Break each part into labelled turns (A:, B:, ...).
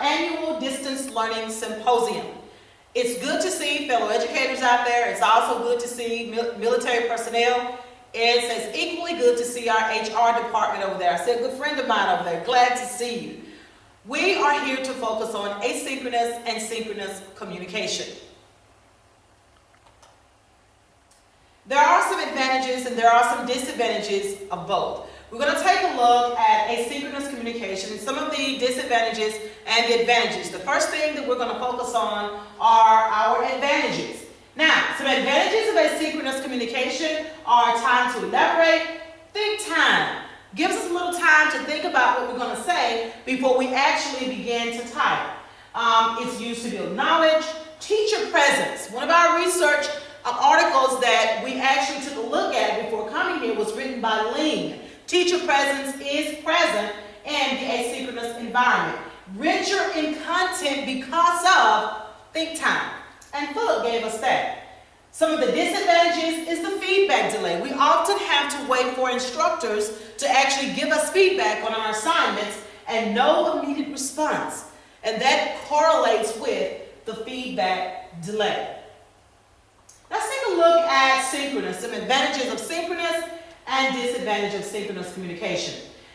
A: annual Distance Learning Symposium. It's good to see fellow educators out there. It's also good to see military personnel. It's as equally good to see our HR department over there. I see a good friend of mine over there. Glad to see you. We are here to focus on asynchronous and synchronous communication. There are some advantages and there are some disadvantages of both. We're going to take a look at asynchronous communication and some of the disadvantages and the advantages. The first thing that we're going to focus on are our advantages. Now, some advantages of asynchronous communication are time to elaborate, think time. Gives us a little time to think about what we're going to say before we actually begin to type. It's used to build knowledge, teacher presence. One of our research articles that we actually took a look at before coming here was written by Lean. Teacher presence is present in the asynchronous environment. Richer in content because of think time. And Philip gave us that. Some of the disadvantages is the feedback delay. We often have to wait for instructors to actually give us feedback on our assignments and no immediate response. And that correlates with the feedback delay. Let's take a look at synchronous, some advantages of synchronous and disadvantages of synchronous communication.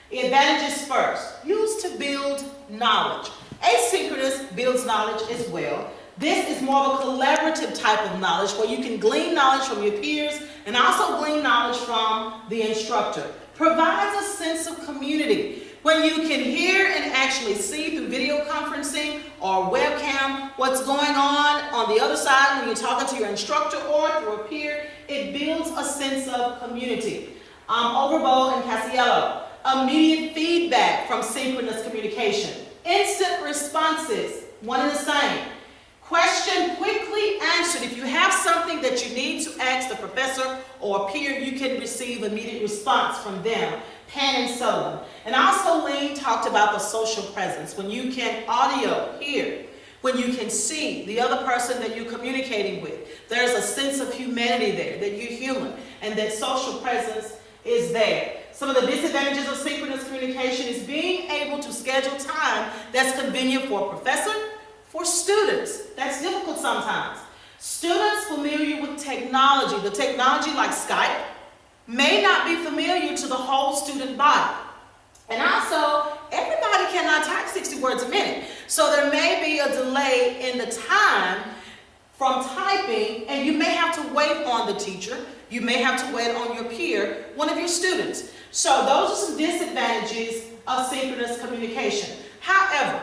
A: The advantages first, used to build knowledge. Asynchronous builds knowledge as well. This is more of a collaborative type of knowledge where you can glean knowledge from your peers and also glean knowledge from the instructor. Provides a sense of community. When you can hear and actually see through video conferencing or webcam what's going on the other side when you're talking to your instructor or through a peer, it builds a sense of community. Overbo and Casiello, immediate feedback from synchronous communication. Instant responses, one and the same. Question quickly answered. If you have something that you need to ask the professor or a peer, you can receive immediate response from them. Pan and Solon. And also Lean talked about the social presence. When you can audio hear, when you can see the other person that you're communicating with, there's a sense of humanity there, that you're human, and that social presence is there. Some of the disadvantages of synchronous communication is being able to schedule time that's convenient for a professor, for students. That's difficult sometimes. Students familiar with technology, the technology like Skype, may not be familiar to the whole student body. And also, everybody cannot type 60 words a minute. So there may be a delay in the time from typing, and you may have to wait on the teacher. You may have to wait on your peer, one of your students. So those are some disadvantages of synchronous communication. However,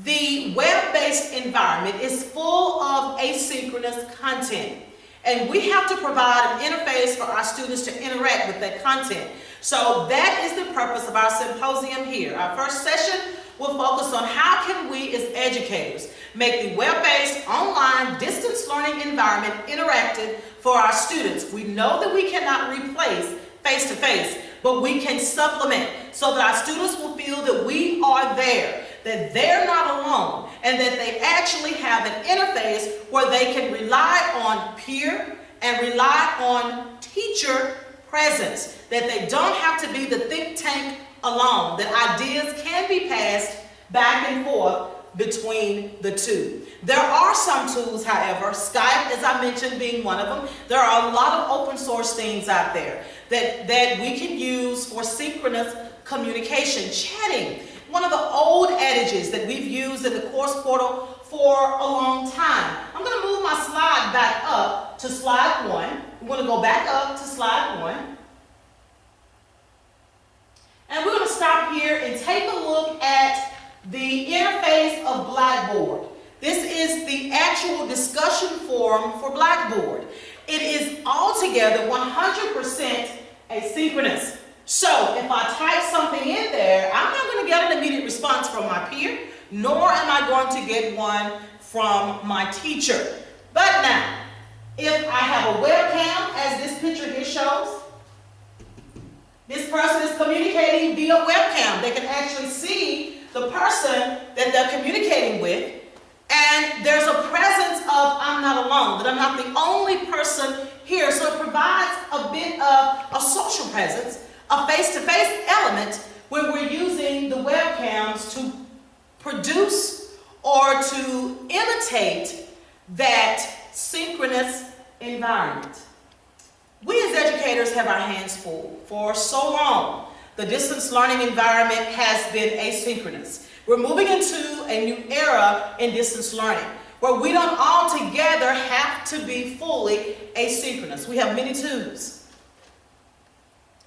A: the web-based environment is full of asynchronous content. And we have to provide an interface for our students to interact with that content. So that is the purpose of our symposium here. Our first session will focus on how can we as educators make the web-based online distance learning environment interactive for our students. We know that we cannot replace face-to-face, but we can supplement so that our students will feel that we are there, that they're not alone, and that they actually have an interface where they can rely on peer and rely on teacher presence, that they don't have to be the think tank alone, that ideas can be passed back and forth between the two. There are some tools, however, Skype, as I mentioned, being one of them. There are a lot of open source things out there that we can use for synchronous communication, chatting. One of the old adages that we've used in the course portal for a long time. I'm going to move my slide back up to slide 1. We're going to go back up to slide 1. And we're going to stop here and take a look at the interface of Blackboard. This is the actual discussion forum for Blackboard. It is altogether 100% asynchronous. So if I type something in there, I'm not going to get an immediate response from my peer, nor am I going to get one from my teacher. But now, if I have a webcam, as this picture here shows, this person is communicating via webcam. They can actually see the person that they're communicating with, and there's a presence of I'm not alone, that I'm not the only person here. So it provides a bit of a social presence, a face-to-face element when we're using the webcams to produce or to imitate that synchronous environment. We as educators have our hands full. For so long, the distance learning environment has been asynchronous. We're moving into a new era in distance learning where we don't altogether have to be fully asynchronous. We have many tools.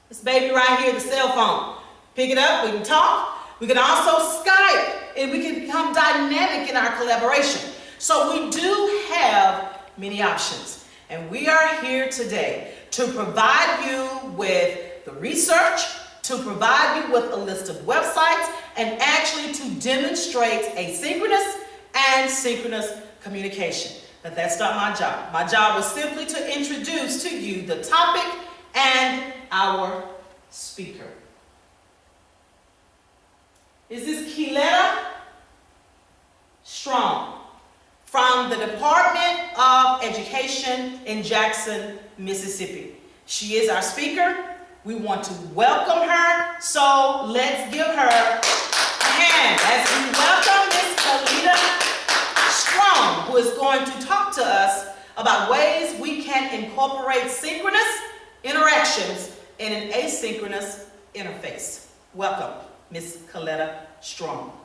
A: This baby right here, the cell phone. Pick it up, we can talk. We can also Skype, and we can become dynamic in our collaboration. So we do have many options. And we are here today to provide you with the research, to provide you with a list of websites, and actually to demonstrate asynchronous and synchronous communication. But that's not my job. My job was simply to introduce to you the topic and our speaker. Is this Keletta Strong from the Department of Education in Jackson, Mississippi. She is our speaker. We want to welcome her, so let's give her a hand as we welcome Ms. Keletta Strong, who is going to talk to us about ways we can incorporate synchronous interactions in an asynchronous interface. Welcome, Ms. Keletta Strong.